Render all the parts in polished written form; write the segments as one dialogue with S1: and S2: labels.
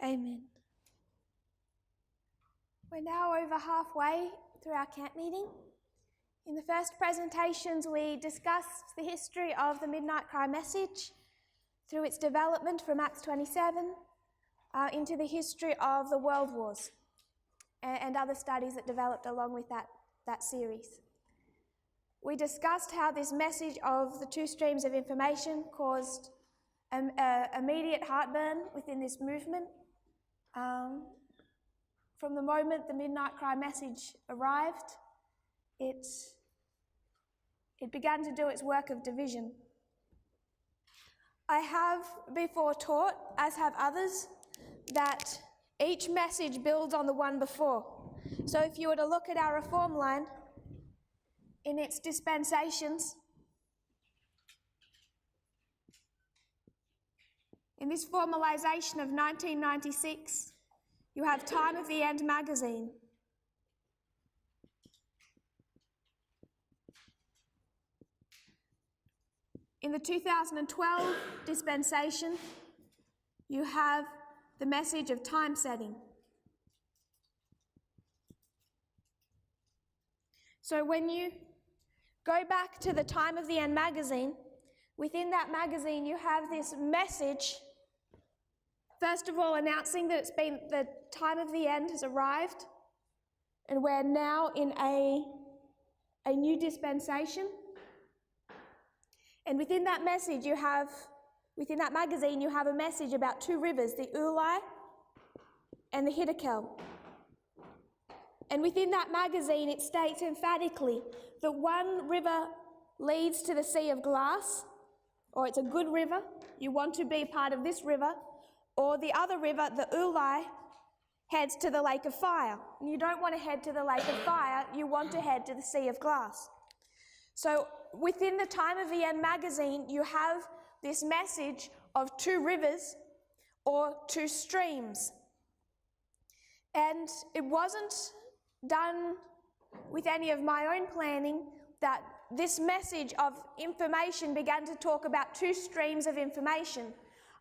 S1: Amen. We're now over halfway through our camp meeting. In the first presentations, we discussed the history of the Midnight Cry message through its development from Acts 27 into the history of the World Wars and other studies that developed along with that series. We discussed how this message of the two streams of information caused immediate heartburn within this movement. From the moment the Midnight Cry message arrived, it began to do its work of division. I have before taught, as have others, that each message builds on the one before. So if you were to look at our reform line, in its dispensations, in this formalisation of 1996, you have Time of the End magazine. In the 2012 dispensation, you have the message of time setting. So when you go back to the Time of the End magazine, within that magazine you have this message, first of all announcing that the time of the end has arrived and we're now in a new dispensation. And within that message within that magazine you have a message about two rivers, the Ulai and the Hiddekel. And within that magazine it states emphatically that one river leads to the Sea of Glass, or it's a good river, you want to be part of this river, or the other river, the Ulai, heads to the Lake of Fire. And you don't want to head to the Lake of Fire, you want to head to the Sea of Glass. So within the Time of the End magazine, you have this message of two rivers or two streams. And it wasn't done with any of my own planning that this message of information began to talk about two streams of information.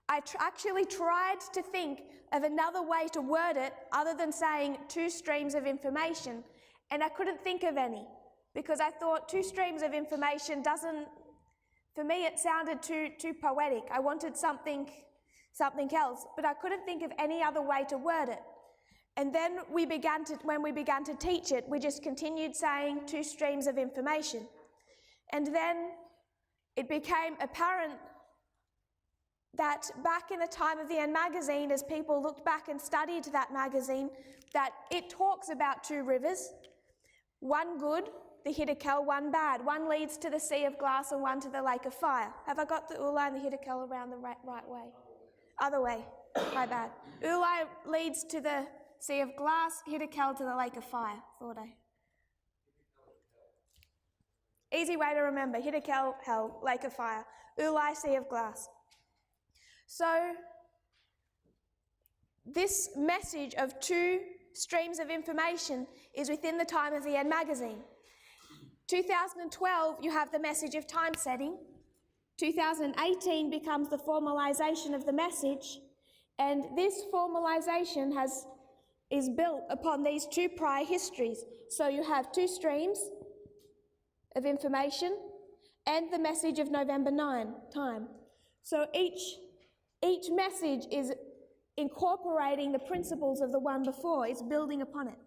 S1: I actually tried to think of another way to word it other than saying two streams of information, and I couldn't think of any because I thought two streams of information for me it sounded too poetic. I wanted something else, but I couldn't think of any other way to word it. And then when we began to teach it, we just continued saying two streams of information. And then it became apparent that back in the Time of the End magazine, as people looked back and studied that magazine, that it talks about two rivers, one good, the Hiddekel, one bad. One leads to the Sea of Glass and one to the Lake of Fire. Have I got the Ulai and the Hiddekel around the right way? Other way, my bad. Ulai leads to the Sea of Glass, Hiddekel to the Lake of Fire, thought I. Easy way to remember, Hiddekel, hell, Lake of Fire. Ulai, Sea of Glass. So, this message of two streams of information is within the Time of the End magazine. 2012, you have the message of time setting. 2018 becomes the formalisation of the message, and this formalisation is built upon these two prior histories. So you have two streams of information and the message of November 9, time. So each message is incorporating the principles of the one before, it's building upon it.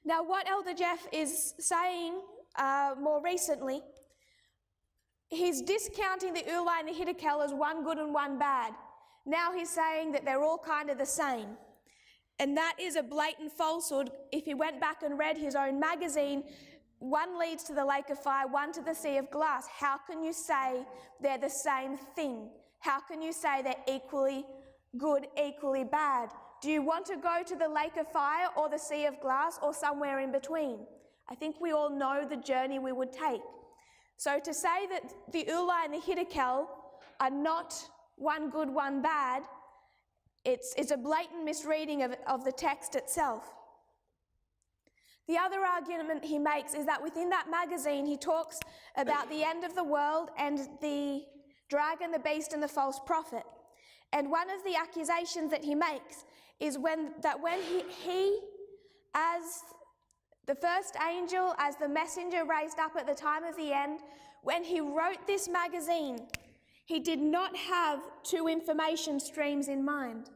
S1: Now what Elder Jeff is saying more recently, he's discounting the Ulai and the Hiddekel as one good and one bad. Now he's saying that they're all kind of the same. And that is a blatant falsehood. If he went back and read his own magazine, one leads to the Lake of Fire, one to the Sea of Glass. How can you say they're the same thing? How can you say they're equally good, equally bad? Do you want to go to the Lake of Fire or the Sea of Glass or somewhere in between? I think we all know the journey we would take. So to say that the Ulai and the Hiddekel are not one good, one bad, it's a blatant misreading of the text itself. The other argument he makes is that within that magazine he talks about the end of the world and the dragon, the beast and the false prophet. And one of the accusations that he makes is when he as the first angel, as the messenger raised up at the time of the end, when he wrote this magazine, he did not have two information streams in mind.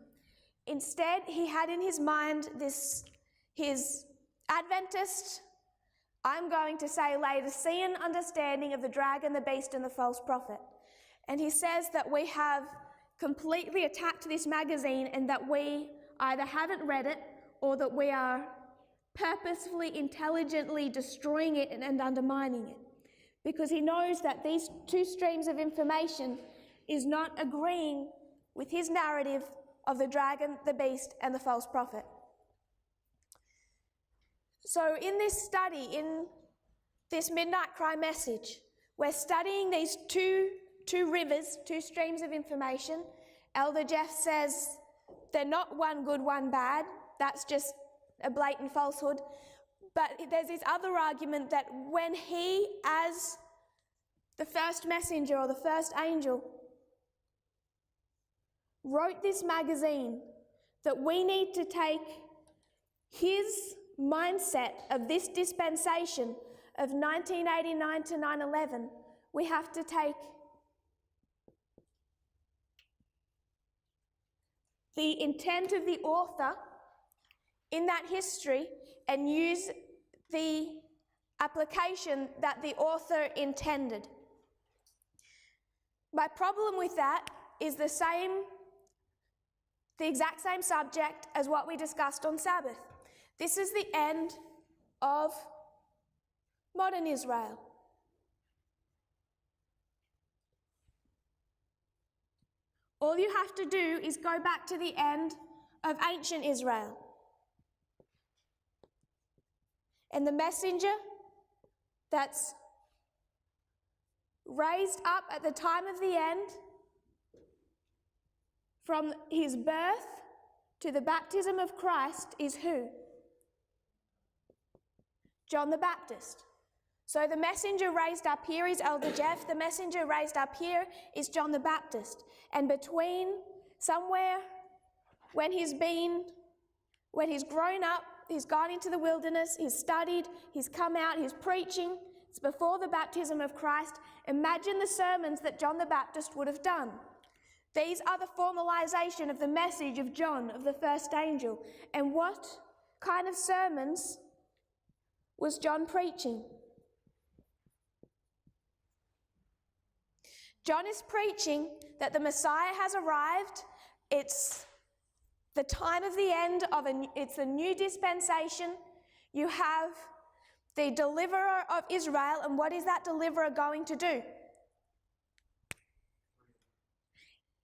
S1: Instead, he had in his mind his Adventist, I'm going to say Laodicean understanding of the dragon, the beast, and the false prophet. And he says that we have completely attacked this magazine and that we either haven't read it or that we are purposefully, intelligently destroying it and undermining it. Because he knows that these two streams of information is not agreeing with his narrative of the dragon, the beast, and the false prophet. So in this study, in this Midnight Cry message, we're studying these two rivers, two streams of information. Elder Jeff says they're not one good, one bad. That's just a blatant falsehood. But there's this other argument that when he, as the first messenger or the first angel, wrote this magazine, that we need to take his mindset of this dispensation of 1989 to 9/11, we have to take the intent of the author in that history and use the application that the author intended. My problem with that is the exact same subject as what we discussed on Sabbath. This is the end of modern Israel. All you have to do is go back to the end of ancient Israel. And the messenger that's raised up at the time of the end, from his birth to the baptism of Christ, is who? John the Baptist. So the messenger raised up here is Elder Jeff. The messenger raised up here is John the Baptist. And between somewhere when he's grown up, he's gone into the wilderness, he's studied, he's come out, he's preaching. It's before the baptism of Christ. Imagine the sermons that John the Baptist would have done. These are the formalization of the message of John, of the first angel. And what kind of sermons was John preaching? John is preaching that the Messiah has arrived. It's the time of the end of it's a new dispensation. You have the deliverer of Israel, and what is that deliverer going to do?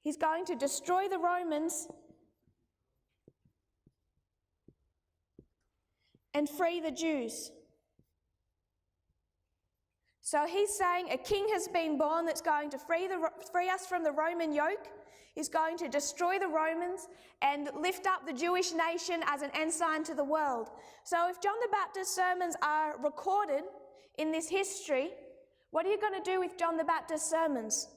S1: He's going to destroy the Romans and free the Jews. So he's saying a king has been born that's going to free us from the Roman yoke. He's going to destroy the Romans and lift up the Jewish nation as an ensign to the world. So if John the Baptist's sermons are recorded in this history, what are you going to do with John the Baptist's sermons?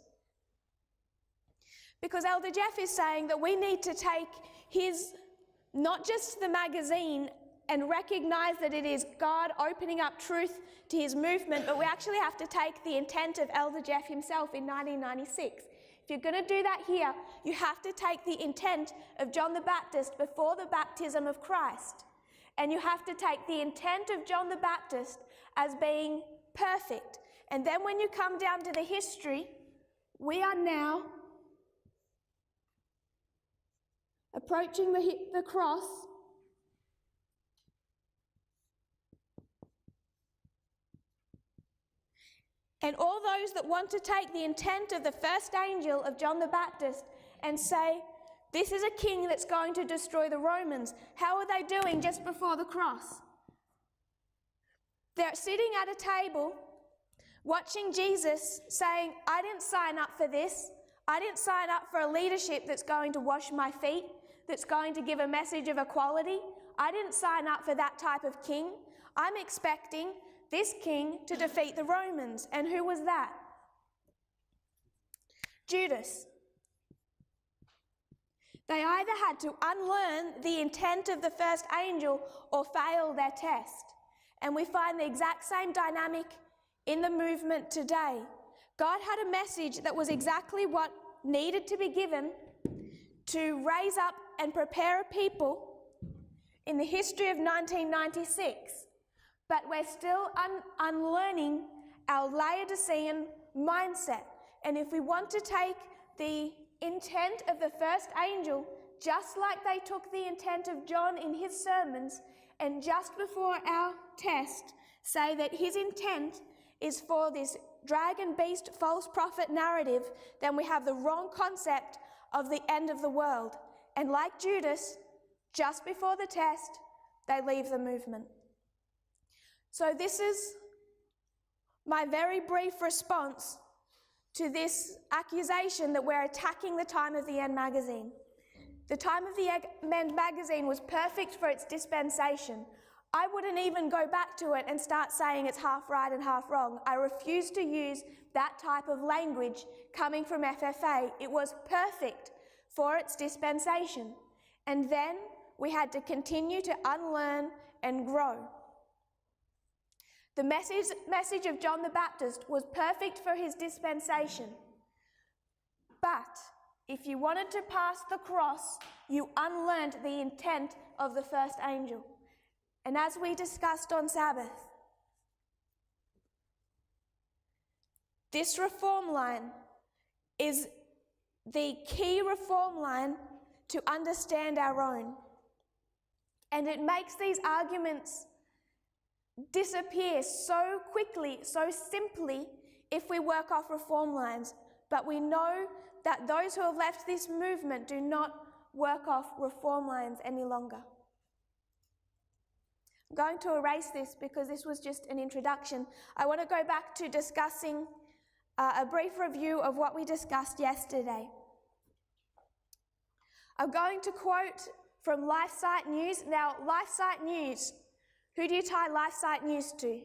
S1: Because Elder Jeff is saying that we need to take his, not just the magazine, and recognize that it is God opening up truth to his movement, but we actually have to take the intent of Elder Jeff himself in 1996. If you're going to do that here, you have to take the intent of John the Baptist before the baptism of Christ. And you have to take the intent of John the Baptist as being perfect. And then when you come down to the history, we are now approaching the cross. And all those that want to take the intent of the first angel of John the Baptist and say, this is a king that's going to destroy the Romans. How are they doing just before the cross? They're sitting at a table watching Jesus saying, I didn't sign up for this. I didn't sign up for a leadership that's going to wash my feet, that's going to give a message of equality. I didn't sign up for that type of king. I'm expecting this king to defeat the Romans. And who was that? Judas. They either had to unlearn the intent of the first angel or fail their test. And we find the exact same dynamic in the movement today. God had a message that was exactly what needed to be given to raise up and prepare a people in the history of 1996. But we're still unlearning our Laodicean mindset. And if we want to take the intent of the first angel, just like they took the intent of John in his sermons, and just before our test say that his intent is for this dragon beast false prophet narrative, then we have the wrong concept of the end of the world. And like Judas, just before the test, they leave the movement. So this is my very brief response to this accusation that we're attacking the Time of the End magazine. The Time of the End magazine was perfect for its dispensation. I wouldn't even go back to it and start saying it's half right and half wrong. I refuse to use that type of language coming from FFA. It was perfect for its dispensation. And then we had to continue to unlearn and grow. The message of John the Baptist was perfect for his dispensation. But if you wanted to pass the cross, you unlearned the intent of the first angel. And as we discussed on Sabbath, this reform line is the key reform line to understand our own. And it makes these arguments disappear so quickly, so simply, if we work off reform lines. But we know that those who have left this movement do not work off reform lines any longer. I'm going to erase this because this was just an introduction. I want to go back to discussing a brief review of what we discussed yesterday. I'm going to quote from LifeSite News. Now, LifeSite News, who do you tie LifeSite News to?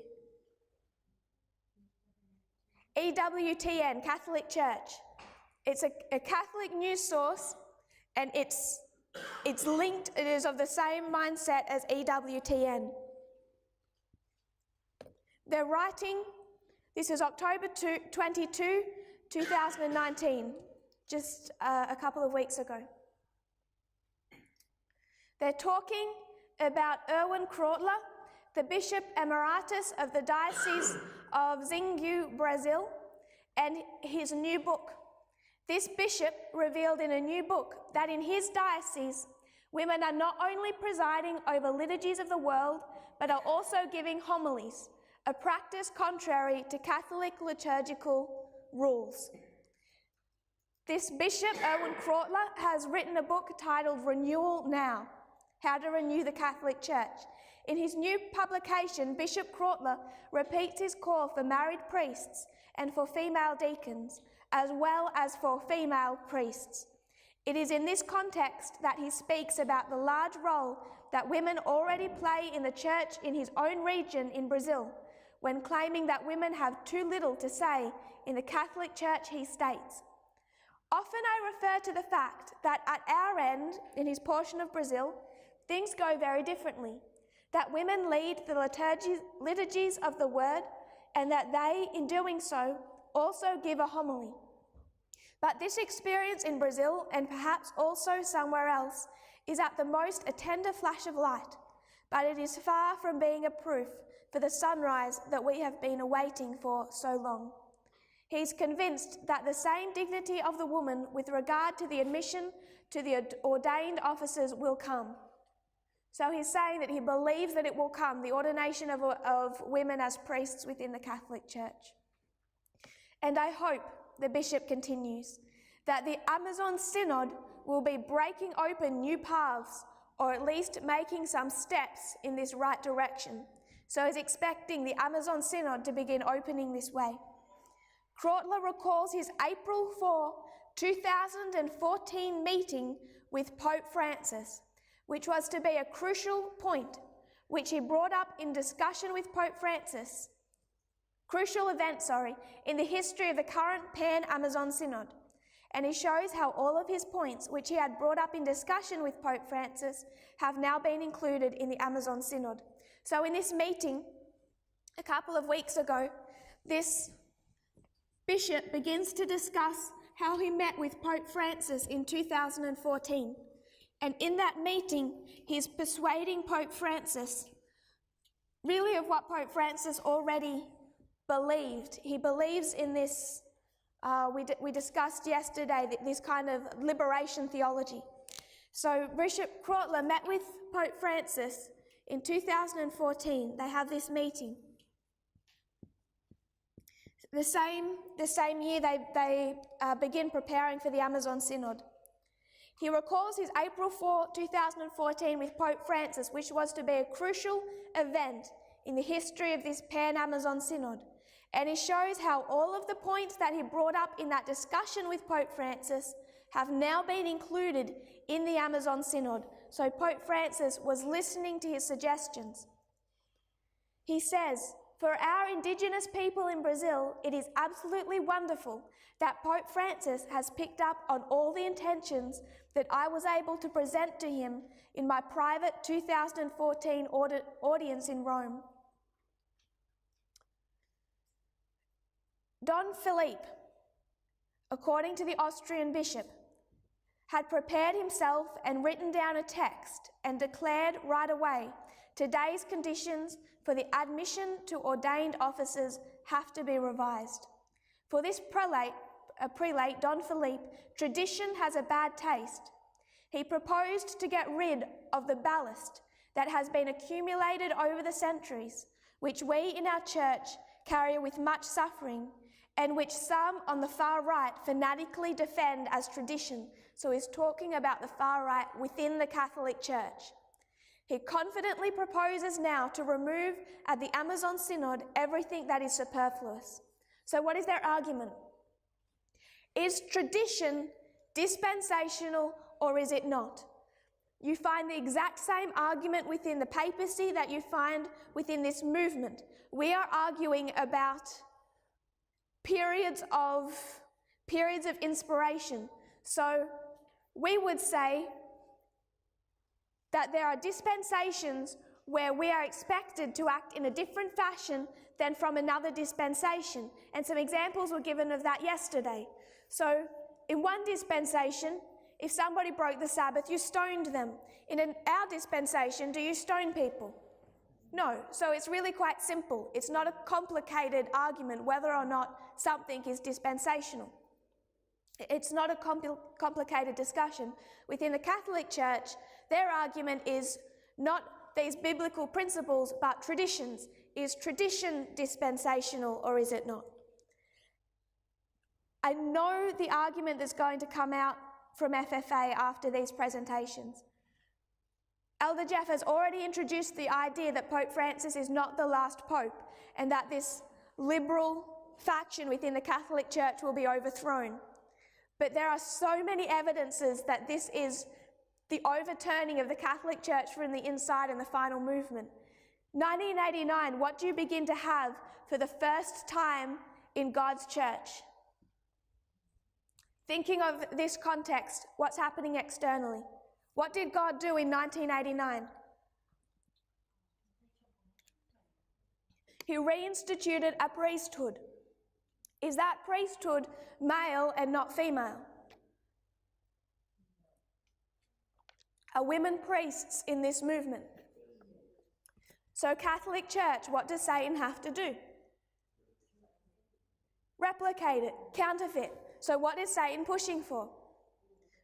S1: EWTN, Catholic Church. It's a Catholic news source, and it's linked, it is of the same mindset as EWTN. They're writing, this is October 22, 2019, just a couple of weeks ago. They're talking about Erwin Krautler, the Bishop Emeritus of the Diocese of Xingu, Brazil, and his new book. This bishop revealed in a new book that in his diocese, women are not only presiding over liturgies of the world, but are also giving homilies, a practice contrary to Catholic liturgical rules. This Bishop, Erwin Krautler, has written a book titled Renewal Now, How to Renew the Catholic Church. In his new publication, Bishop Krautler repeats his call for married priests and for female deacons, as well as for female priests. It is in this context that he speaks about the large role that women already play in the church in his own region in Brazil, when claiming that women have too little to say in the Catholic Church, he states. Often I refer to the fact that at our end, in his portion of Brazil, things go very differently, that women lead the liturgies of the word, and that they, in doing so, also give a homily. But this experience in Brazil, and perhaps also somewhere else, is at the most a tender flash of light, but it is far from being a proof for the sunrise that we have been awaiting for so long. He is convinced that the same dignity of the woman with regard to the admission to the ordained offices will come. So he's saying that he believes that it will come, the ordination of women as priests within the Catholic Church. And I hope, the bishop continues, that the Amazon Synod will be breaking open new paths, or at least making some steps in this right direction. So he's expecting the Amazon Synod to begin opening this way. Krautler recalls his April 4, 2014 meeting with Pope Francis, which was to be a crucial point, which he brought up in discussion with Pope Francis, in the history of the current Pan-Amazon Synod. and he shows how all of his points, which he had brought up in discussion with Pope Francis, have now been included in the Amazon Synod. So in this meeting, a couple of weeks ago, this bishop begins to discuss how he met with Pope Francis in 2014. And in that meeting, he's persuading Pope Francis really of what Pope Francis already believed. He believes in this, we discussed yesterday, this kind of liberation theology. So Bishop Krautler met with Pope Francis in 2014. They have this meeting. The same year they begin preparing for the Amazon Synod. He recalls his April 4, 2014 with Pope Francis, which was to be a crucial event in the history of this Pan-Amazon Synod. And he shows how all of the points that he brought up in that discussion with Pope Francis have now been included in the Amazon Synod. So Pope Francis was listening to his suggestions. He says, "For our indigenous people in Brazil, it is absolutely wonderful that Pope Francis has picked up on all the intentions that I was able to present to him in my private 2014 audience in Rome." Don Philippe, according to the Austrian bishop, had prepared himself and written down a text and declared right away, today's conditions for the admission to ordained officers have to be revised. For this prelate, Don Philippe, tradition has a bad taste. He proposed to get rid of the ballast that has been accumulated over the centuries, which we in our church carry with much suffering, and which some on the far right fanatically defend as tradition. So he's talking about the far right within the Catholic Church. He confidently proposes now to remove at the Amazon Synod everything that is superfluous. So what is their argument? Is tradition dispensational or is it not? You find the exact same argument within the papacy that you find within this movement. We are arguing about periods of inspiration. So we would say that there are dispensations where we are expected to act in a different fashion than from another dispensation. And some examples were given of that yesterday. So in one dispensation, if somebody broke the Sabbath, you stoned them. In our dispensation, do you stone people? No. So it's really quite simple. It's not a complicated argument whether or not something is dispensational. It's not a complicated discussion. Within the Catholic Church, their argument is not these biblical principles, but traditions. Is tradition dispensational or is it not? I know the argument that's going to come out from FFA after these presentations. Elder Jeff has already introduced the idea that Pope Francis is not the last pope and that this liberal faction within the Catholic Church will be overthrown. But there are so many evidences that this is the overturning of the Catholic Church from the inside in the final movement. 1989, what do you begin to have for the first time in God's church? Thinking of this context, what's happening externally? What did God do in 1989? He reinstituted a priesthood. Is that priesthood male and not female? Are women priests in this movement? So Catholic Church, what does Satan have to do? Replicate it, counterfeit. So what is Satan pushing for?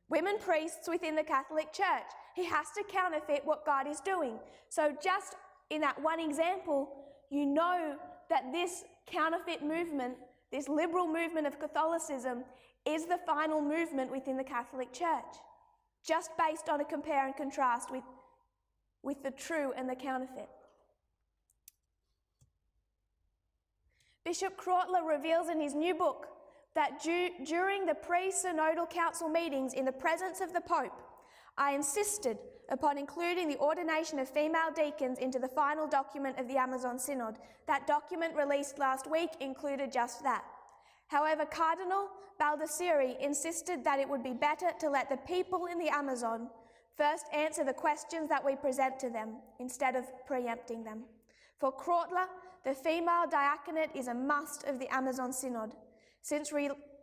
S1: Women priests within the Catholic Church. He has to counterfeit what God is doing. So just in that one example, you know that this counterfeit movement, this liberal movement of Catholicism, is the final movement within the Catholic Church, just based on a compare and contrast with the true and the counterfeit. Bishop Krautler reveals in his new book that during the pre-synodal council meetings in the presence of the Pope, I insisted upon including the ordination of female deacons into the final document of the Amazon Synod. That document released last week included just that. However, Cardinal Baldisseri insisted that it would be better to let the people in the Amazon first answer the questions that we present to them, instead of preempting them. For Krautler, the female diaconate is a must of the Amazon Synod, since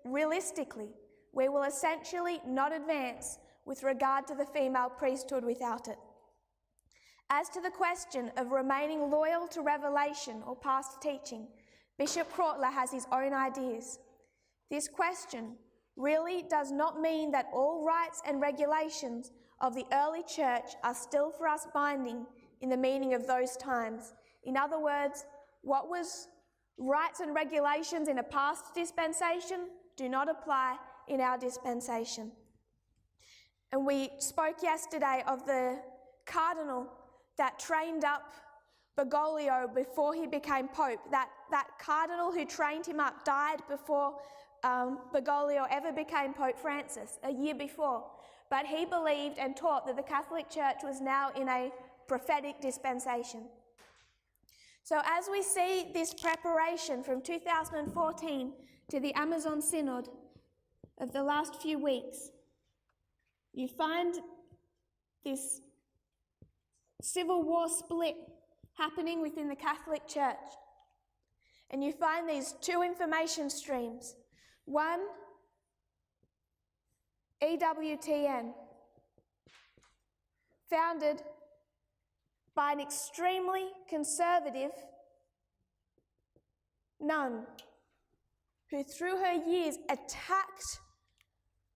S1: realistically, we will essentially not advance with regard to the female priesthood without it. As to the question of remaining loyal to revelation or past teaching, Bishop Krautler has his own ideas. This question really does not mean that all rites and regulations of the early church are still for us binding in the meaning of those times. In other words, what was rites and regulations in a past dispensation do not apply in our dispensation. And we spoke yesterday of the cardinal that trained up Bergoglio before he became Pope. That cardinal who trained him up died before Bergoglio ever became Pope Francis, a year before. But he believed and taught that the Catholic Church was now in a prophetic dispensation. So as we see this preparation from 2014 to the Amazon Synod of the last few weeks, you find this civil war split happening within the Catholic Church. And you find these two information streams. One, EWTN, founded by an extremely conservative nun who through her years attacked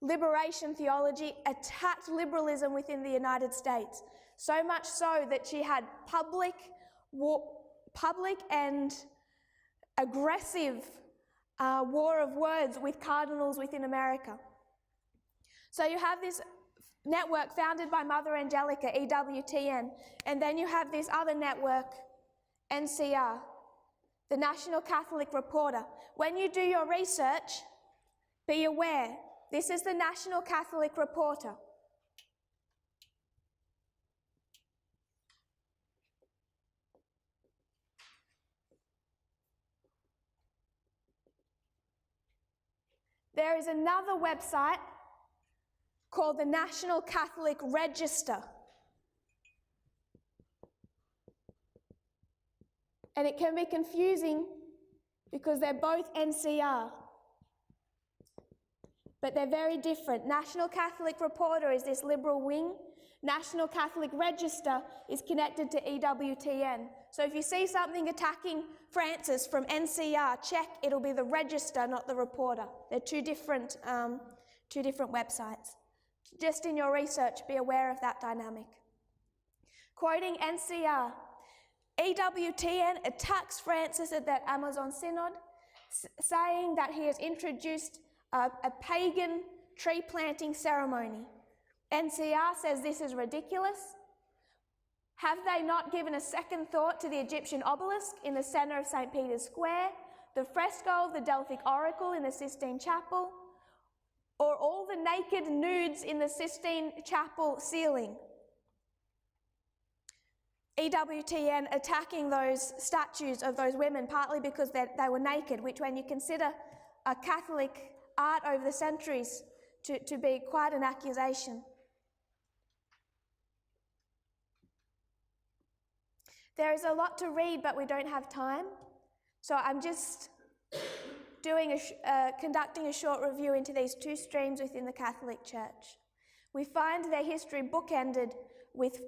S1: liberation theology, attacked liberalism within the United States, so much so that she had public and aggressive war of words with cardinals within America. So you have this network founded by Mother Angelica, EWTN, and then you have this other network, NCR, the National Catholic Reporter. When you do your research, be aware, this is the National Catholic Reporter. There is another website called the National Catholic Register. And it can be confusing because they're both NCR, but they're very different. National Catholic Reporter is this liberal wing. National Catholic Register is connected to EWTN. So if you see something attacking Francis from NCR, check, it'll be the Register, not the Reporter. They're two different websites. Just in your research, be aware of that dynamic. Quoting NCR, EWTN attacks Francis at that Amazon Synod, saying that he has introduced a pagan tree planting ceremony. NCR says this is ridiculous. Have they not given a second thought to the Egyptian obelisk in the center of St. Peter's Square, the fresco of the Delphic Oracle in the Sistine Chapel, or all the naked nudes in the Sistine Chapel ceiling? EWTN attacking those statues of those women partly because they were naked, which when you consider a Catholic art over the centuries to be quite an accusation. There is a lot to read, but we don't have time. So I'm just conducting a short review into these two streams within the Catholic Church. We find their history bookended with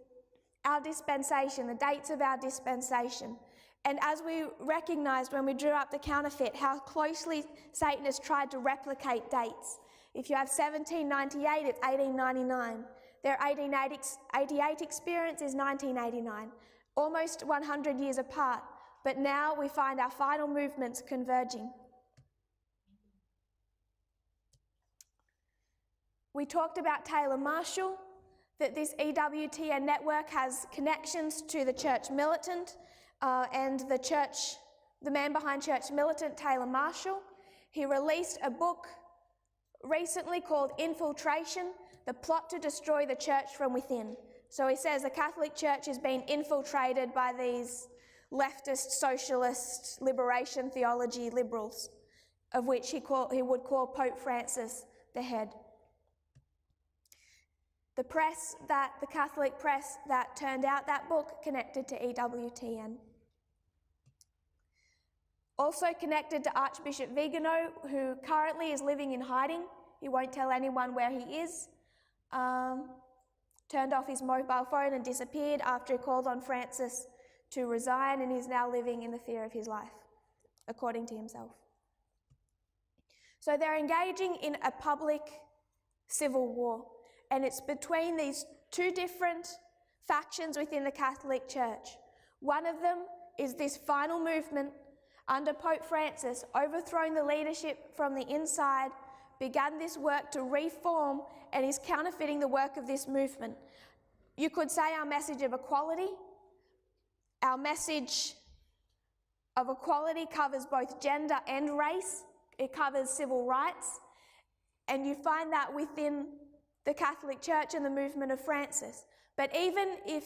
S1: our dispensation, the dates of our dispensation. And as we recognized when we drew up the counterfeit, how closely Satan has tried to replicate dates. If you have 1798, it's 1899. Their 1888 experience is 1989, almost 100 years apart. But now we find our final movements converging. We talked about Taylor Marshall, that this EWTN network has connections to the Church Militant and the man behind Church Militant, Taylor Marshall. He released a book recently called Infiltration, the plot to destroy the church from within. So he says the Catholic Church is being infiltrated by these leftist, socialist, liberation theology liberals of which he would call Pope Francis the head. The Catholic press that turned out that book connected to EWTN. Also connected to Archbishop Vigano, who currently is living in hiding. He won't tell anyone where he is. Turned off his mobile phone and disappeared after he called on Francis to resign, and is now living in the fear of his life, according to himself. So they're engaging in a public civil war, and it's between these two different factions within the Catholic Church. One of them is this final movement under Pope Francis, overthrowing the leadership from the inside, began this work to reform and is counterfeiting the work of this movement. You could say our message of equality. Our message of equality covers both gender and race. It covers civil rights. And you find that within the Catholic Church and the movement of Francis. But even if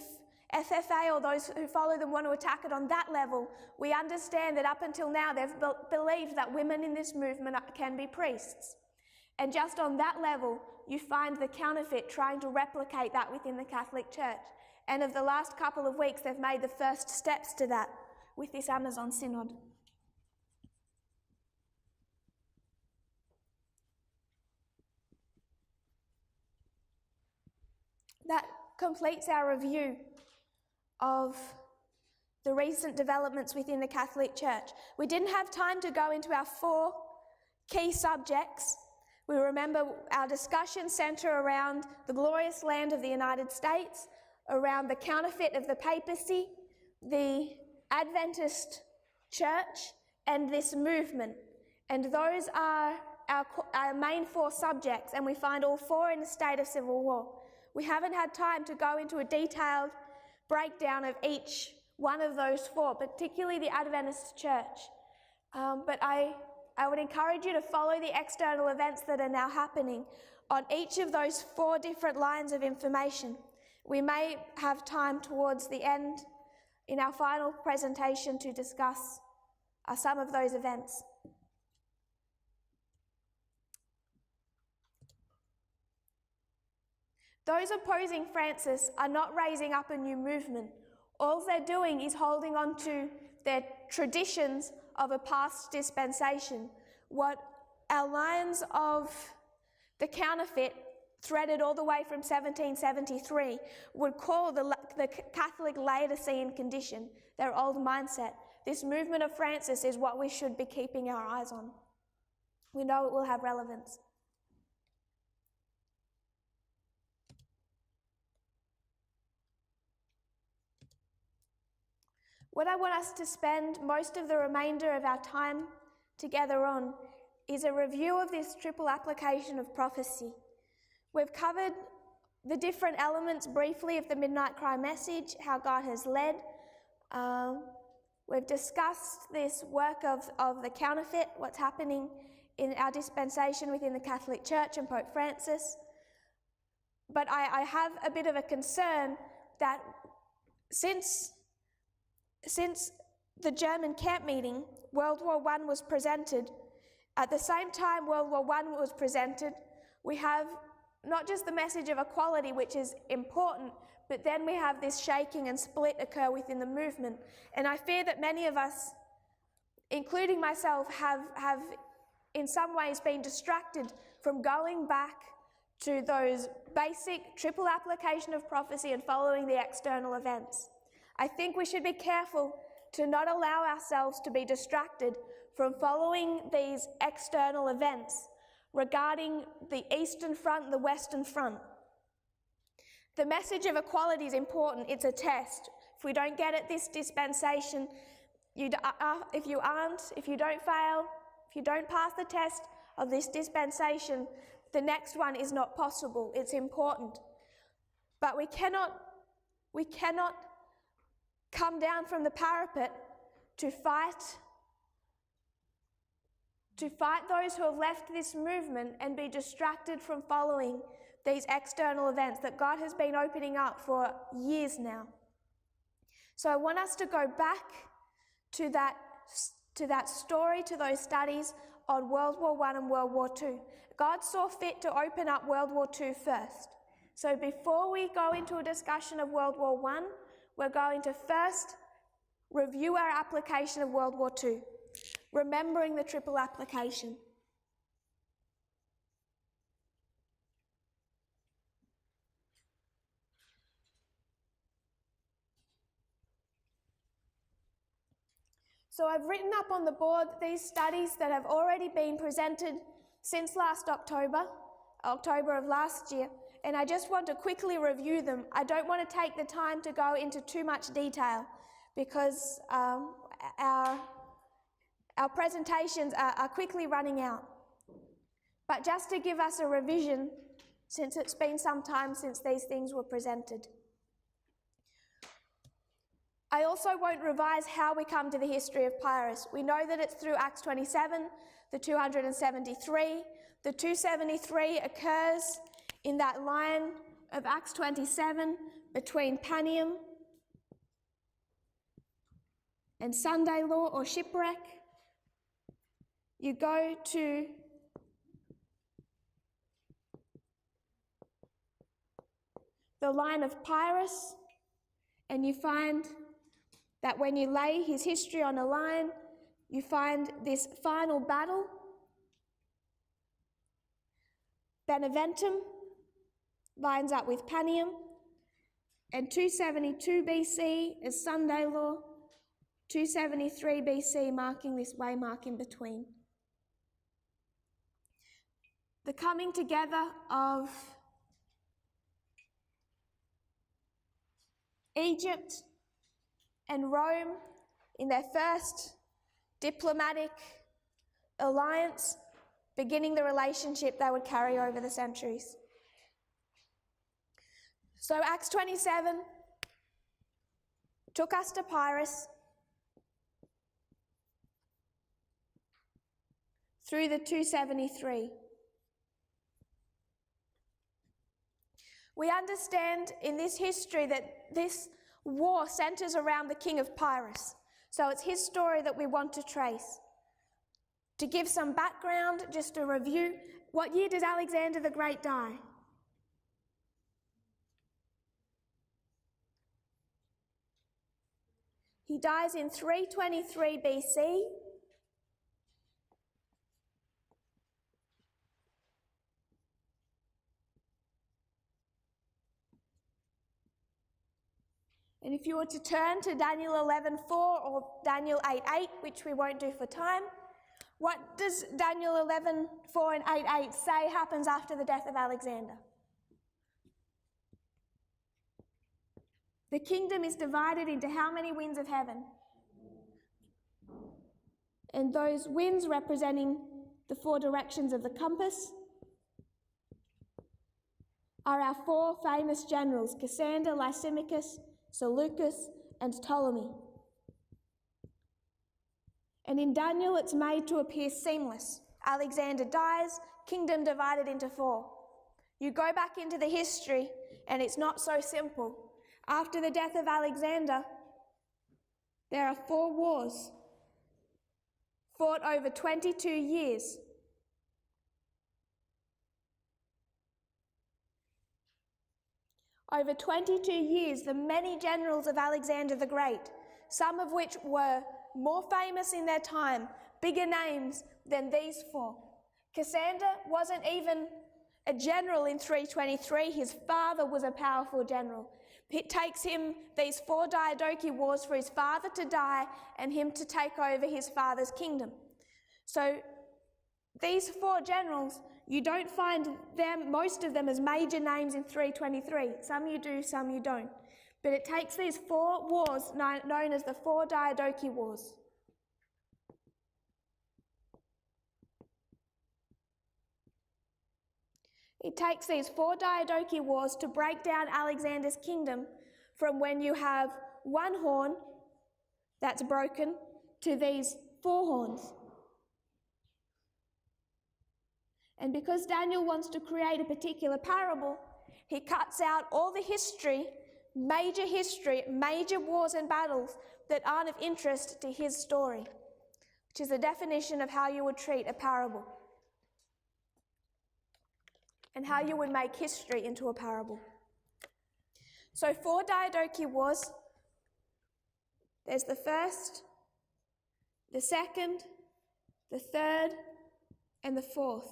S1: FFA or those who follow them want to attack it on that level, we understand that up until now they've believed that women in this movement can be priests. And just on that level, you find the counterfeit trying to replicate that within the Catholic Church. And of the last couple of weeks, they've made the first steps to that with this Amazon Synod. That completes our review of the recent developments within the Catholic Church. We didn't have time to go into our 4 key subjects. We remember our discussion centre around the glorious land of the United States, around the counterfeit of the papacy, the Adventist Church, and this movement. And those are our main 4 subjects, and we find all 4 in a state of civil war. We haven't had time to go into a detailed breakdown of each one of those 4, particularly the Adventist Church. But I would encourage you to follow the external events that are now happening on each of those 4 different lines of information. We may have time towards the end in our final presentation to discuss some of those events. Those opposing Francis are not raising up a new movement. All they're doing is holding on to their traditions of a past dispensation. What our lines of the counterfeit, threaded all the way from 1773, would call the Catholic Laodicean condition, their old mindset. This movement of Francis is what we should be keeping our eyes on. We know it will have relevance. What I want us to spend most of the remainder of our time together on is a review of this triple application of prophecy. We've covered the different elements briefly of the Midnight Cry message, how God has led. We've discussed this work of the counterfeit, what's happening in our dispensation within the Catholic Church and Pope Francis. But I have a bit of a concern that since the German camp meeting, World War I was presented. At the same time World War I was presented, we have not just the message of equality, which is important, but then we have this shaking and split occur within the movement. And I fear that many of us, including myself, have in some ways been distracted from going back to those basic triple application of prophecy and following the external events. I think we should be careful to not allow ourselves to be distracted from following these external events regarding the Eastern Front and the Western Front. The message of equality is important. It's a test. If we don't get it this dispensation, if you don't fail, if you don't pass the test of this dispensation, the next one is not possible. It's important. But we cannot come down from the parapet to fight those who have left this movement and be distracted from following these external events that God has been opening up for years now. So I want us to go back to that story, to those studies on World War I and World War II. God saw fit to open up World War II first. So before we go into a discussion of World War I, we're going to first review our application of World War II, remembering the triple application. So I've written up on the board these studies that have already been presented since last October of last year, and I just want to quickly review them. I don't want to take the time to go into too much detail because our presentations are quickly running out. But just to give us a revision, since it's been some time since these things were presented. I also won't revise how we come to the history of Pyrrhus. We know that it's through Acts 27, the 273. The 273 occurs in that line of Acts 27 between Panium and Sunday law or shipwreck. You go to the line of Pyrrhus and you find that when you lay his history on a line, you find this final battle. Beneventum lines up with Panium, and 272 BC is Sunday law, 273 BC marking this waymark in between. The coming together of Egypt and Rome in their first diplomatic alliance, beginning the relationship they would carry over the centuries. So Acts 27 took us to Pyrrhus through the 273. We understand in this history that this war centers around the king of Pyrrhus. So it's his story that we want to trace. To give some background, just a review, what year does Alexander the Great die? He dies in 323 BC. And if you were to turn to Daniel 11:4 or Daniel 8:8, which we won't do for time, what does Daniel 11:4 and 8:8 say happens after the death of Alexander? The kingdom is divided into how many winds of heaven? And those winds representing the four directions of the compass are our four famous generals, Cassander, Lysimachus, Seleucus, and Ptolemy. And in Daniel, it's made to appear seamless. Alexander dies, kingdom divided into four. You go back into the history, and it's not so simple. After the death of Alexander, there are 4 wars fought over 22 years. Over 22 years, the many generals of Alexander the Great, some of which were more famous in their time, bigger names than these 4. Cassander wasn't even a general in 323. His father was a powerful general. It takes him these 4 Diadochi wars for his father to die and him to take over his father's kingdom. So these 4 generals, you don't find them, most of them, as major names in 323. Some you do, some you don't. But it takes these 4 wars known as the 4 Diadochi Wars. It takes these 4 Diadochi Wars to break down Alexander's kingdom from when you have 1 horn that's broken to these 4 horns. And because Daniel wants to create a particular parable, he cuts out all the history, major wars and battles that aren't of interest to his story. which is the definition of how you would treat a parable and how you would make history into a parable. So 4 Diadochi Wars. There's the first, the second, the third, and the fourth.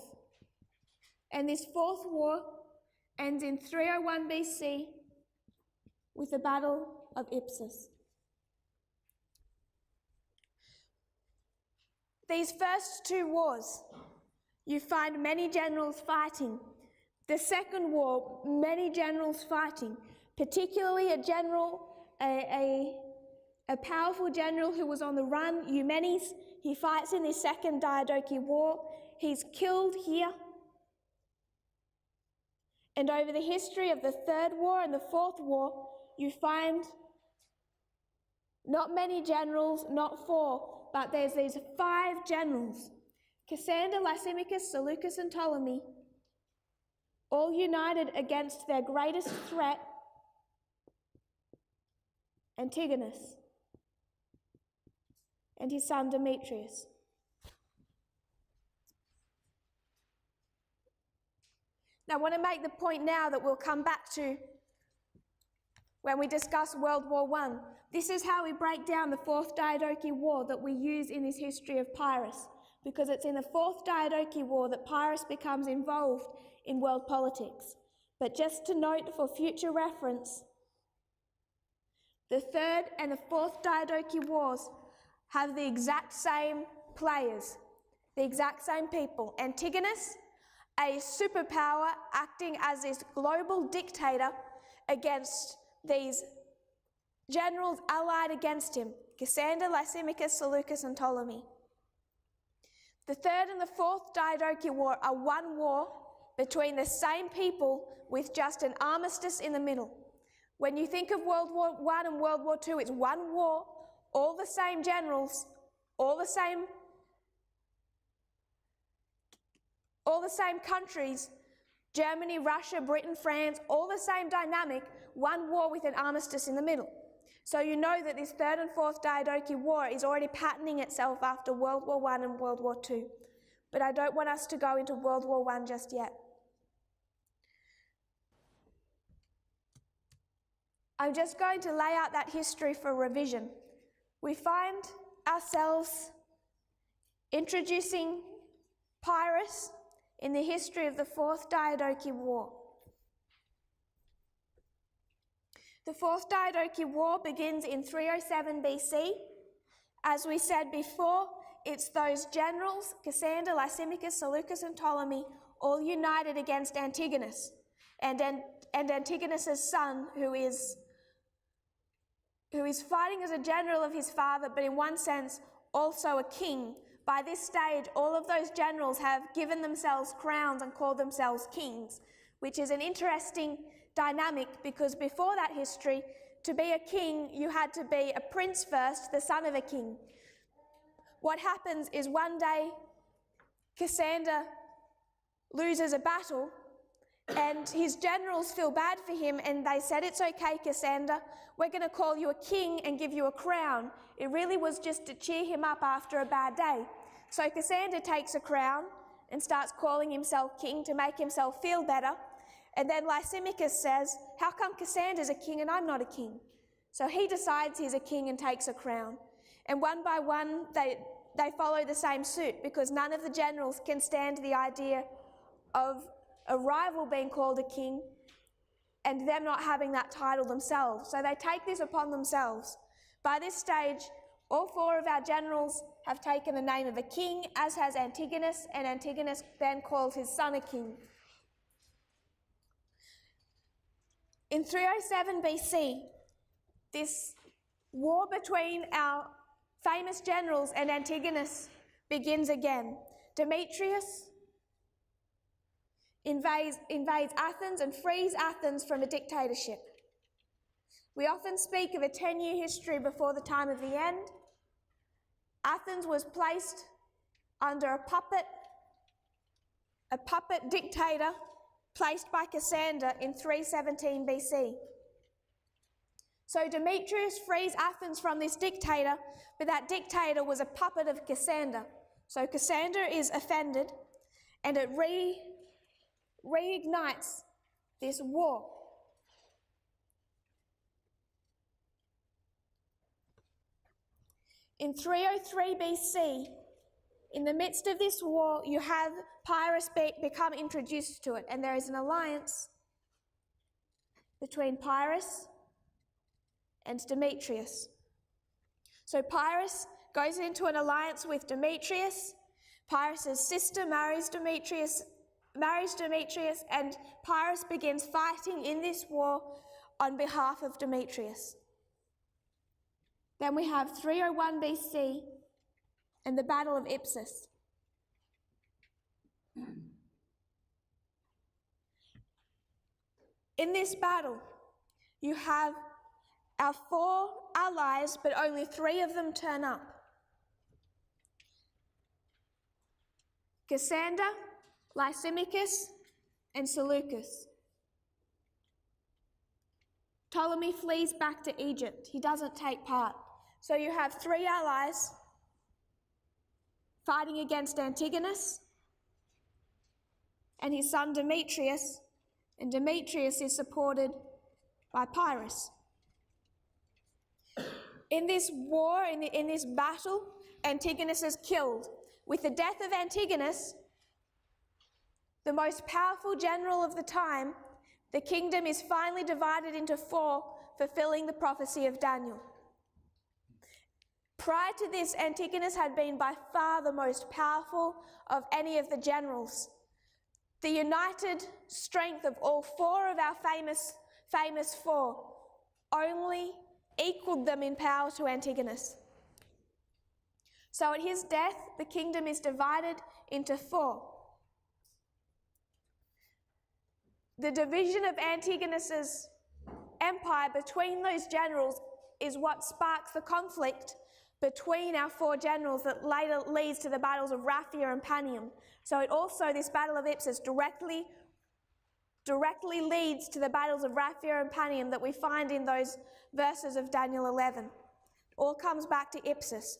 S1: And this fourth war ends in 301 BC with the Battle of Ipsus. These first 2 wars, you find many generals fighting. The second war, many generals fighting, particularly a powerful general who was on the run, Eumenes. He fights in this second Diadochi War. He's killed here. And over the history of the third war and the fourth war, you find not many generals, not 4, but there's these 5 generals, Cassander, Lysimachus, Seleucus, and Ptolemy, all united against their greatest threat, Antigonus, and his son Demetrius. Now, I want to make the point now that we'll come back to when we discuss World War I. This is how we break down the 4th Diadochi War that we use in this history of Pyrrhus, because it's in the 4th Diadochi War that Pyrrhus becomes involved in world politics. But just to note for future reference, the 3rd and the 4th Diadochi Wars have the exact same players, the exact same people. Antigonus, a superpower acting as this global dictator against these generals allied against him, Cassander, Lysimachus, Seleucus, and Ptolemy. The 3rd and the 4th Diadochi War are one war between the same people with just an armistice in the middle. When you think of World War I and World War II, it's one war, all the same generals, all the same countries, Germany, Russia, Britain, France, all the same dynamic, one war with an armistice in the middle. So you know that this 3rd and 4th Diadochi War is already patterning itself after World War I and World War II. But I don't want us to go into World War I just yet. I'm just going to lay out that history for revision. We find ourselves introducing Pyrrhus in the history of the 4th Diadochi War. The 4th Diadochi War begins in 307 BC. As we said before, it's those generals, Cassander, Lysimachus, Seleucus, and Ptolemy, all united against Antigonus, and Antigonus's son, who is fighting as a general of his father, but in one sense also a king. By this stage, all of those generals have given themselves crowns and called themselves kings, which is an interesting dynamic, because before that history, to be a king, you had to be a prince first, the son of a king. What happens is one day, Cassander loses a battle, and his generals feel bad for him, and they said, "It's okay, Cassander, we're going to call you a king and give you a crown." It really was just to cheer him up after a bad day. So Cassander takes a crown and starts calling himself king to make himself feel better. And then Lysimachus says, "How come Cassander's a king and I'm not a king?" So he decides he's a king and takes a crown. And one by one, they follow the same suit, because none of the generals can stand the idea of a rival being called a king and them not having that title themselves. So they take this upon themselves. By this stage, all 4 of our generals have taken the name of a king, as has Antigonus, and Antigonus then calls his son a king. In 307 BC, this war between our famous generals and Antigonus begins again. Demetrius invades Athens and frees Athens from a dictatorship. We often speak of a 10-year history before the time of the end. Athens was placed under a puppet dictator placed by Cassander in 317 BC. So Demetrius frees Athens from this dictator, but that dictator was a puppet of Cassander. So Cassander is offended, and it reignites this war. In 303 BC, in the midst of this war, you have Pyrrhus become introduced to it, and there is an alliance between Pyrrhus and Demetrius. So Pyrrhus goes into an alliance with Demetrius. Pyrrhus's sister marries Demetrius, and Pyrrhus begins fighting in this war on behalf of Demetrius. Then we have 301 BC and the Battle of Ipsus. In this battle, you have our 4 allies, but only 3 of them turn up. Cassander, Lysimachus, and Seleucus. Ptolemy flees back to Egypt. He doesn't take part. So you have 3 allies fighting against Antigonus and his son Demetrius, and Demetrius is supported by Pyrrhus. In this war, in this battle, Antigonus is killed. With the death of Antigonus, the most powerful general of the time, the kingdom is finally divided into 4, fulfilling the prophecy of Daniel. Prior to this, Antigonus had been by far the most powerful of any of the generals. The united strength of all 4 of our famous 4 only equaled them in power to Antigonus. So at his death, the kingdom is divided into 4. The division of Antigonus's empire between those generals is what sparks the conflict between our 4 generals that later leads to the battles of Raphia and Panium. So it also, this battle of Ipsus directly leads to the battles of Raphia and Panium that we find in those verses of Daniel 11. All comes back to Ipsus.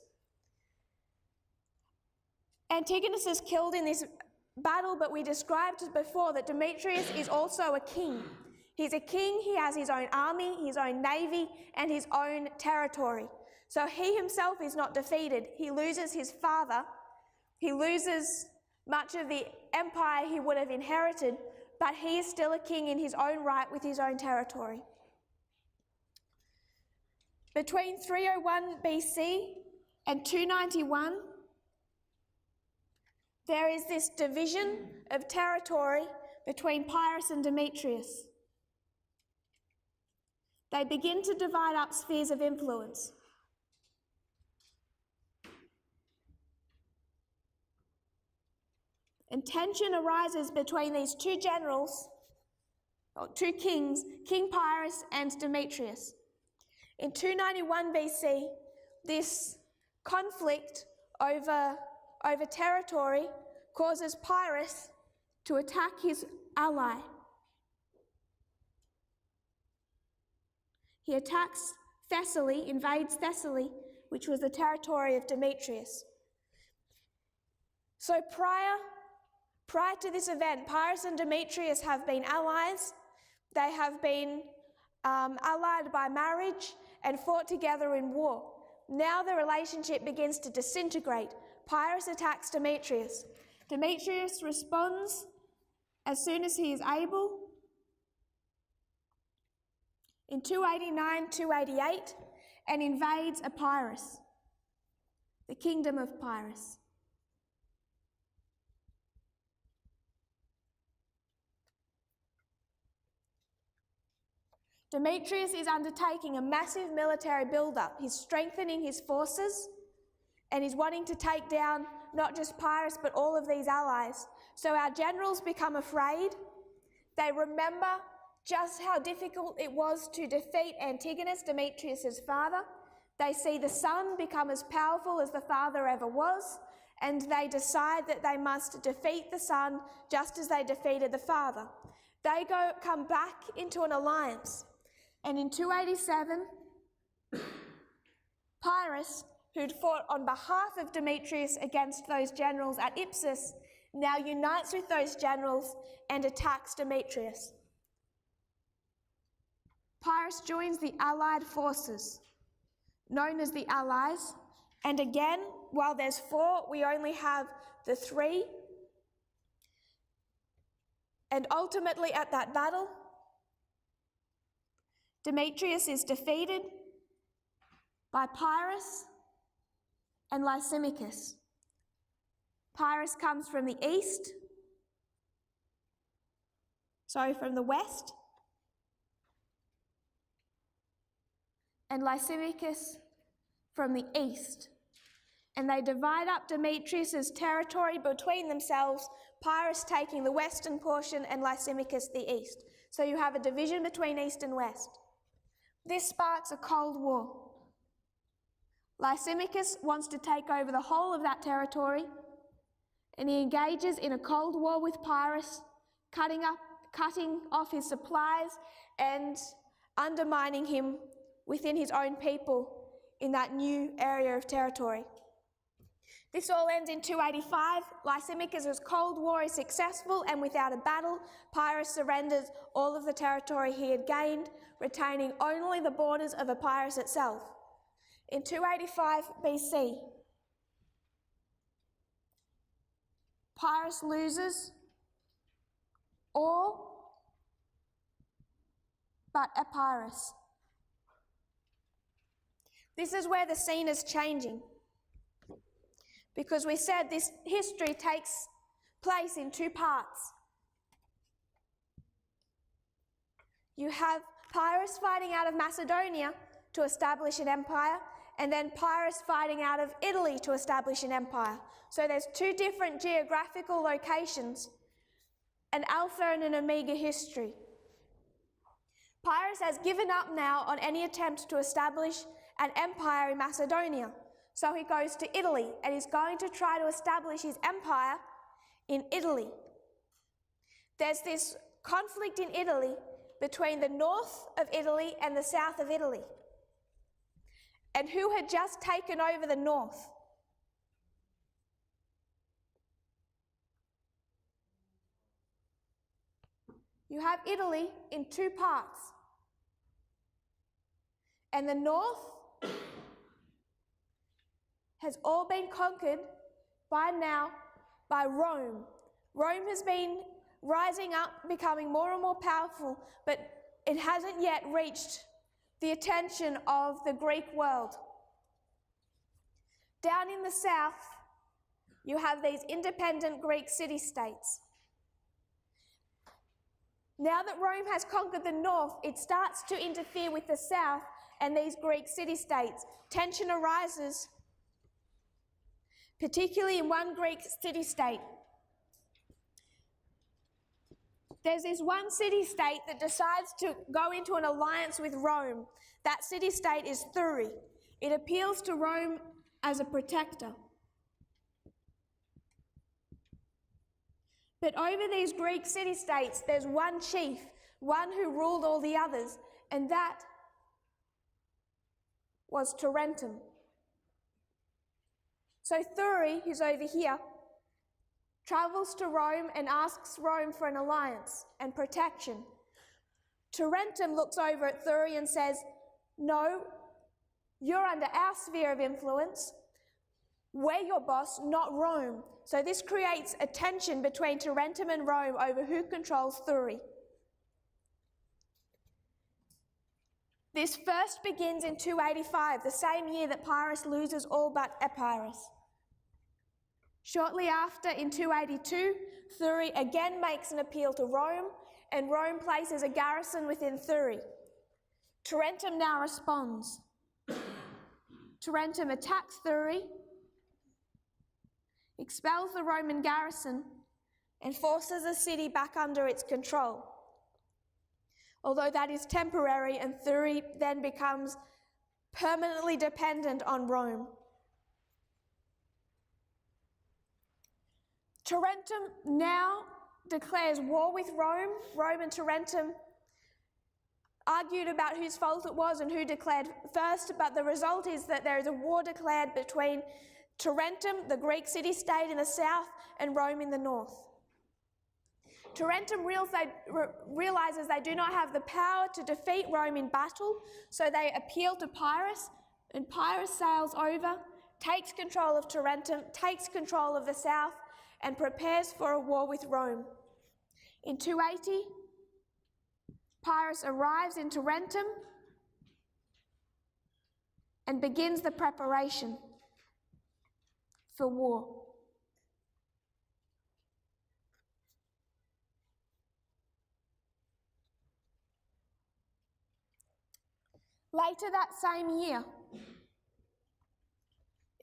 S1: Antigonus is killed in this battle, but we described before that Demetrius is also a king. He's a king, he has his own army, his own navy, and his own territory. So he himself is not defeated. He loses his father. He loses much of the empire he would have inherited, but he is still a king in his own right with his own territory. Between 301 BC and 291, there is this division of territory between Pyrrhus and Demetrius. They begin to divide up spheres of influence. And tension arises between these 2 generals, or 2 kings, King Pyrrhus and Demetrius. In 291 BC, this conflict over territory causes Pyrrhus to attack his ally. He attacks Thessaly, invades Thessaly, which was the territory of Demetrius. So prior to this event, Pyrrhus and Demetrius have been allies. They have been allied by marriage and fought together in war. Now the relationship begins to disintegrate. Pyrrhus attacks Demetrius. Demetrius responds as soon as he is able. In 289-288, and invades Epirus, the kingdom of Pyrrhus. Demetrius is undertaking a massive military build-up. He's strengthening his forces, and he's wanting to take down not just Pyrrhus, but all of these allies. So our generals become afraid. They remember just how difficult it was to defeat Antigonus, Demetrius' father. They see the son become as powerful as the father ever was, and they decide that they must defeat the son just as they defeated the father. They come back into an alliance, And in 287, Pyrrhus, who'd fought on behalf of Demetrius against those generals at Ipsus, now unites with those generals and attacks Demetrius. Pyrrhus joins the allied forces, known as the Allies, and again, while there's 4, we only have the 3. And ultimately at that battle, Demetrius is defeated by Pyrrhus and Lysimachus. Pyrrhus comes from the west, and Lysimachus from the east. And they divide up Demetrius's territory between themselves, Pyrrhus taking the western portion and Lysimachus the east. So you have a division between east and west. This sparks a cold war. Lysimachus wants to take over the whole of that territory, and he engages in a cold war with Pyrrhus, cutting off his supplies and undermining him within his own people in that new area of territory. This all ends in 285. Lysimachus' cold war is successful, and without a battle, Pyrrhus surrenders all of the territory he had gained, retaining only the borders of Epirus itself. In 285 BC, Pyrrhus loses all but Epirus. This is where the scene is changing, because we said this history takes place in 2 parts. You have Pyrrhus fighting out of Macedonia to establish an empire, and then Pyrrhus fighting out of Italy to establish an empire. So there's 2 different geographical locations, an alpha and an omega history. Pyrrhus has given up now on any attempt to establish an empire in Macedonia. So he goes to Italy, and he's going to try to establish his empire in Italy. There's this conflict in Italy between the north of Italy and the south of Italy. And who had just taken over the north? You have Italy in 2 parts. And the north has all been conquered by now by Rome. Rome has been rising up, becoming more and more powerful, but it hasn't yet reached the attention of the Greek world. Down in the south, you have these independent Greek city-states. Now that Rome has conquered the north, it starts to interfere with the south and these Greek city-states. Tension arises, particularly in one Greek city-state. There's this one city-state that decides to go into an alliance with Rome. That city-state is Thurii. It appeals to Rome as a protector. But over these Greek city-states, there's one chief, one who ruled all the others, and that was Tarentum. So Thurii, who's over here, travels to Rome and asks Rome for an alliance and protection. Tarentum looks over at Thurii and says, "No, you're under our sphere of influence. We're your boss, not Rome." So this creates a tension between Tarentum and Rome over who controls Thurii. This first begins in 285, the same year that Pyrrhus loses all but Epirus. Shortly after, in 282, Thurii again makes an appeal to Rome, and Rome places a garrison within Thurii. Tarentum now responds. Tarentum attacks Thurii, expels the Roman garrison, and forces the city back under its control. Although that is temporary, and Thurii then becomes permanently dependent on Rome. Tarentum now declares war with Rome. Rome and Tarentum argued about whose fault it was and who declared first, but the result is that there is a war declared between Tarentum, the Greek city-state in the south, and Rome in the north. Tarentum realizes they do not have the power to defeat Rome in battle, so they appeal to Pyrrhus, and Pyrrhus sails over, takes control of Tarentum, takes control of the south, and prepares for a war with Rome. In 280, Pyrrhus arrives in Tarentum and begins the preparation for war. Later that same year,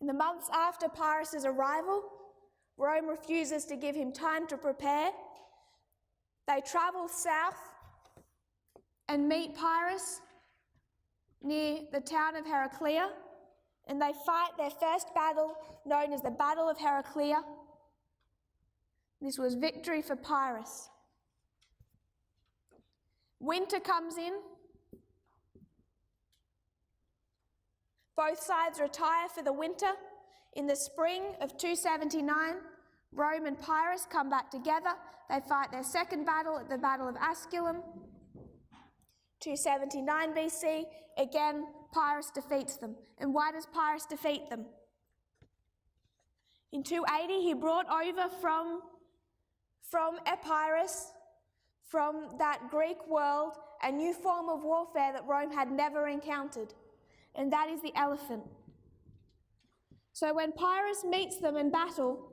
S1: in the months after Pyrrhus' arrival, Rome refuses to give him time to prepare. They travel south and meet Pyrrhus near the town of Heraclea, and they fight their first battle, known as the Battle of Heraclea. This was victory for Pyrrhus. Winter comes in. Both sides retire for the winter. In the spring of 279, Rome and Pyrrhus come back together. They fight their second battle at the Battle of Asculum. 279 BC, again, Pyrrhus defeats them. And why does Pyrrhus defeat them? In 280, he brought over from Epirus, from that Greek world, a new form of warfare that Rome had never encountered, and that is the elephant. So when Pyrrhus meets them in battle,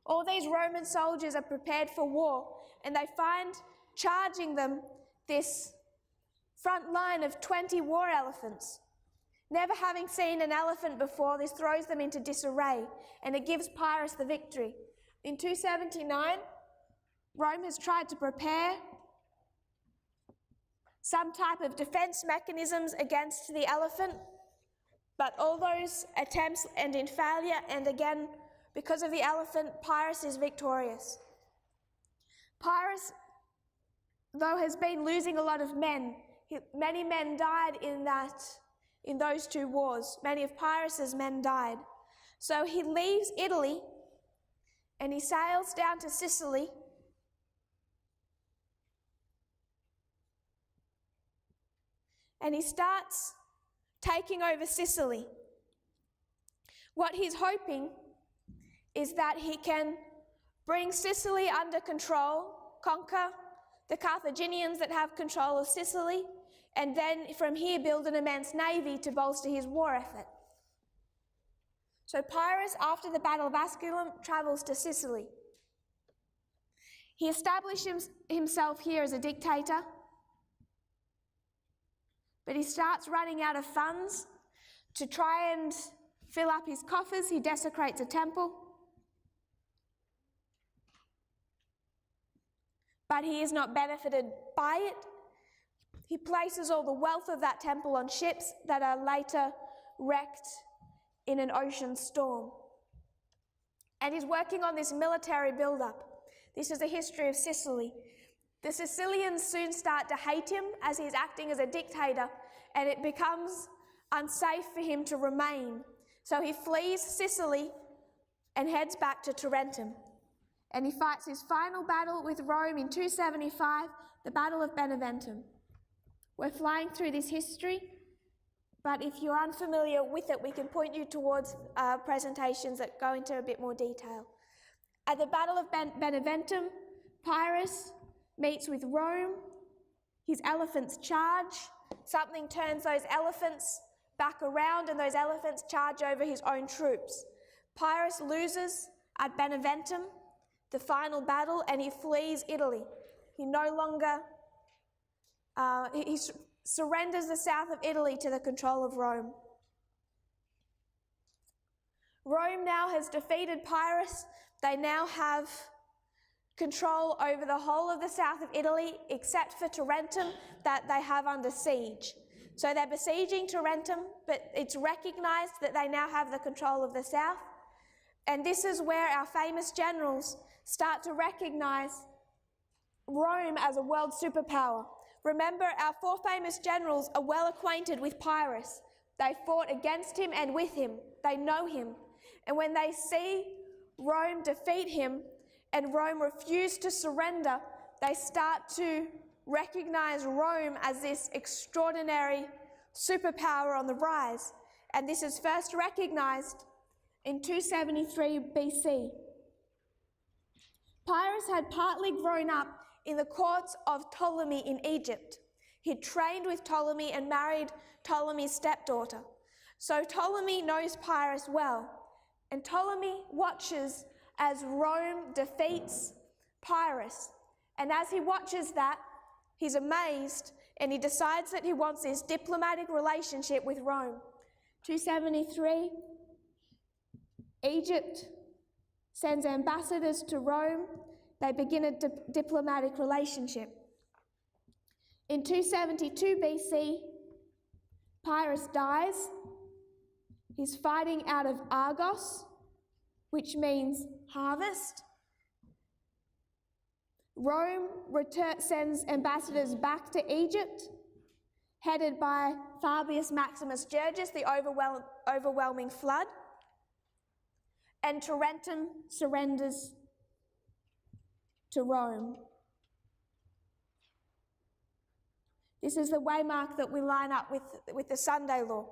S1: all these Roman soldiers are prepared for war, and they find charging them this front line of 20 war elephants. Never having seen an elephant before, this throws them into disarray, and it gives Pyrrhus the victory. In 279, Rome has tried to prepare some type of defense mechanisms against the elephant, but all those attempts end in failure, and again, because of the elephant, Pyrrhus is victorious. Pyrrhus, though, has been losing a lot of men. Many men died in those two wars. Many of Pyrrhus's men died. So he leaves Italy and he sails down to Sicily. And he starts taking over Sicily. What he's hoping is that he can bring Sicily under control, conquer the Carthaginians that have control of Sicily, and then from here build an immense navy to bolster his war effort. So Pyrrhus, after the Battle of Asculum, travels to Sicily. He establishes himself here as a dictator, but he starts running out of funds. To try and fill up his coffers, he desecrates a temple. But he is not benefited by it. He places all the wealth of that temple on ships that are later wrecked in an ocean storm. And he's working on this military build-up. This is the history of Sicily. The Sicilians soon start to hate him as he's acting as a dictator, and it becomes unsafe for him to remain. So he flees Sicily and heads back to Tarentum. And he fights his final battle with Rome in 275, the Battle of Beneventum. We're flying through this history, but if you're unfamiliar with it, we can point you towards presentations that go into a bit more detail. At the Battle of Beneventum, Pyrrhus meets with Rome. His elephants charge. Something turns those elephants back around, and those elephants charge over his own troops. Pyrrhus loses at Beneventum, the final battle, and he flees Italy. He no longer, he surrenders the south of Italy to the control of Rome. Rome now has defeated Pyrrhus. They now have control over the whole of the south of Italy, except for Tarentum, that they have under siege. So they're besieging Tarentum, but it's recognized that they now have the control of the south. And this is where our famous generals start to recognize Rome as a world superpower. Remember, our four famous generals are well acquainted with Pyrrhus. They fought against him and with him. They know him. And when they see Rome defeat him and Rome refuse to surrender, they start to recognize Rome as this extraordinary superpower on the rise. And this is first recognized in 273 BC. Pyrrhus had partly grown up in the courts of Ptolemy in Egypt. He trained with Ptolemy and married Ptolemy's stepdaughter. So Ptolemy knows Pyrrhus well, and Ptolemy watches as Rome defeats Pyrrhus. And as he watches that, he's amazed, and he decides that he wants this diplomatic relationship with Rome. 273, Egypt sends ambassadors to Rome. They begin a diplomatic relationship. In 272 BC, Pyrrhus dies. He's fighting out of Argos, which means harvest. Rome sends ambassadors back to Egypt, headed by Fabius Maximus Gergus, the overwhelming flood, and Tarentum surrenders to Rome. This is the waymark that we line up with the Sunday law.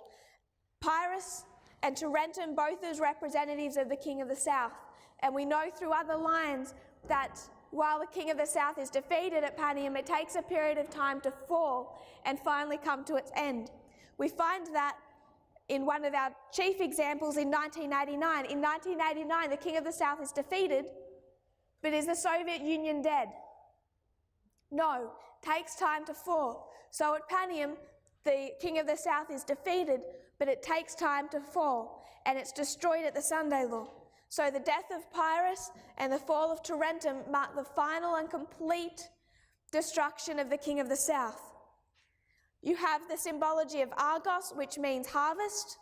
S1: Pyrrhus and Tarentum, both as representatives of the King of the South. And we know through other lines that while the King of the South is defeated at Panium, it takes a period of time to fall and finally come to its end. We find that in one of our chief examples in 1989. In 1989, the King of the South is defeated, but is the Soviet Union dead? No, takes time to fall. So at Panium, the King of the South is defeated, but it takes time to fall, and it's destroyed at the Sunday law. So the death of Pyrrhus and the fall of Tarentum mark the final and complete destruction of the King of the South. You have the symbology of Argos, which means harvest.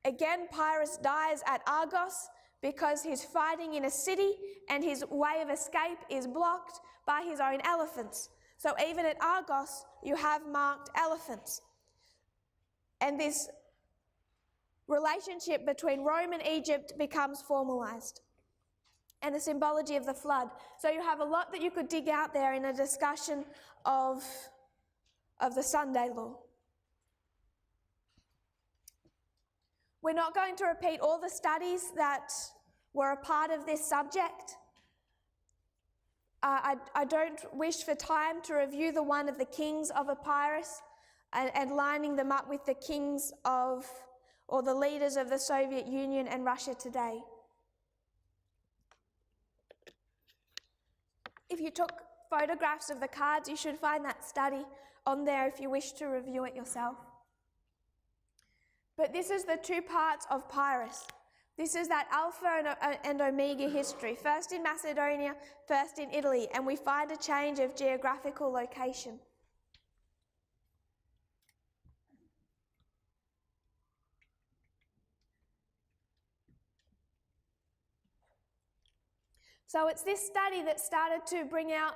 S1: Again, Pyrrhus dies at Argos because he's fighting in a city and his way of escape is blocked by his own elephants. So even at Argos, you have marked elephants. And this relationship between Rome and Egypt becomes formalized. And the symbology of the flood. So you have a lot that you could dig out there in a discussion of the Sunday law. We're not going to repeat all the studies that were a part of this subject. I don't wish for time to review the one of the kings of Epirus and lining them up with the kings of, or the leaders of the Soviet Union and Russia today. If you took photographs of the cards, you should find that study on there if you wish to review it yourself. But this is the two parts of Pyrrhus. This is that Alpha and Omega history, first in Macedonia, first in Italy, and we find a change of geographical location. So it's this study that started to bring out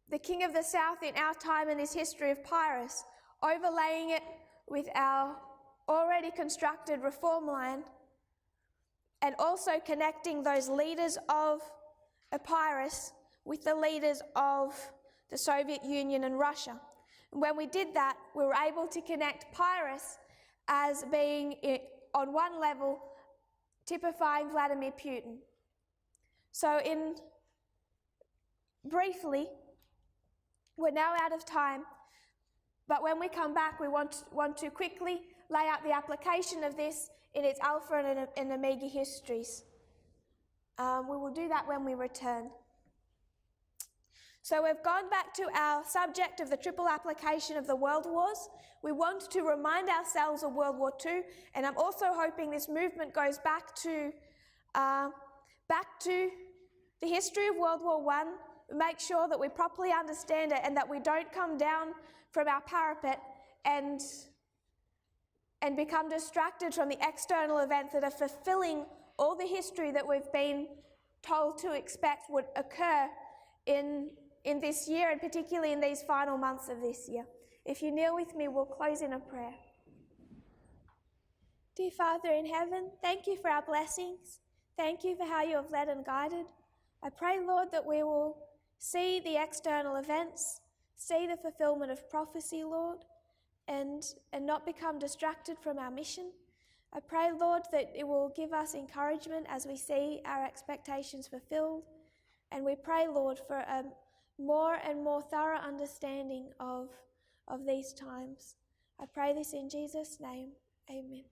S1: the King of the South in our time and this history of Pyrrhus, overlaying it with our already constructed reform line, and also connecting those leaders of Epirus with the leaders of the Soviet Union and Russia. And when we did that, we were able to connect Pyrrhus as being, on one level, typifying Vladimir Putin. So briefly, we're now out of time, but when we come back, we want to quickly lay out the application of this in its Alpha and Omega histories. We will do that when we return. So we've gone back to our subject of the triple application of the world wars. We want to remind ourselves of World War II, and I'm also hoping this movement goes back to the history of World War I, make sure that we properly understand it and that we don't come down from our parapet and become distracted from the external events that are fulfilling all the history that we've been told to expect would occur in in this year, and particularly in these final months of this year. If you kneel with me, we'll close in a prayer. Dear Father in heaven, thank you for our blessings. Thank you for how you have led and guided. I pray, Lord, that we will see the external events, see the fulfillment of prophecy, Lord, and not become distracted from our mission. I pray, Lord, that it will give us encouragement as we see our expectations fulfilled. And we pray, Lord, for a more and more thorough understanding of these times. I pray this in Jesus' name. Amen.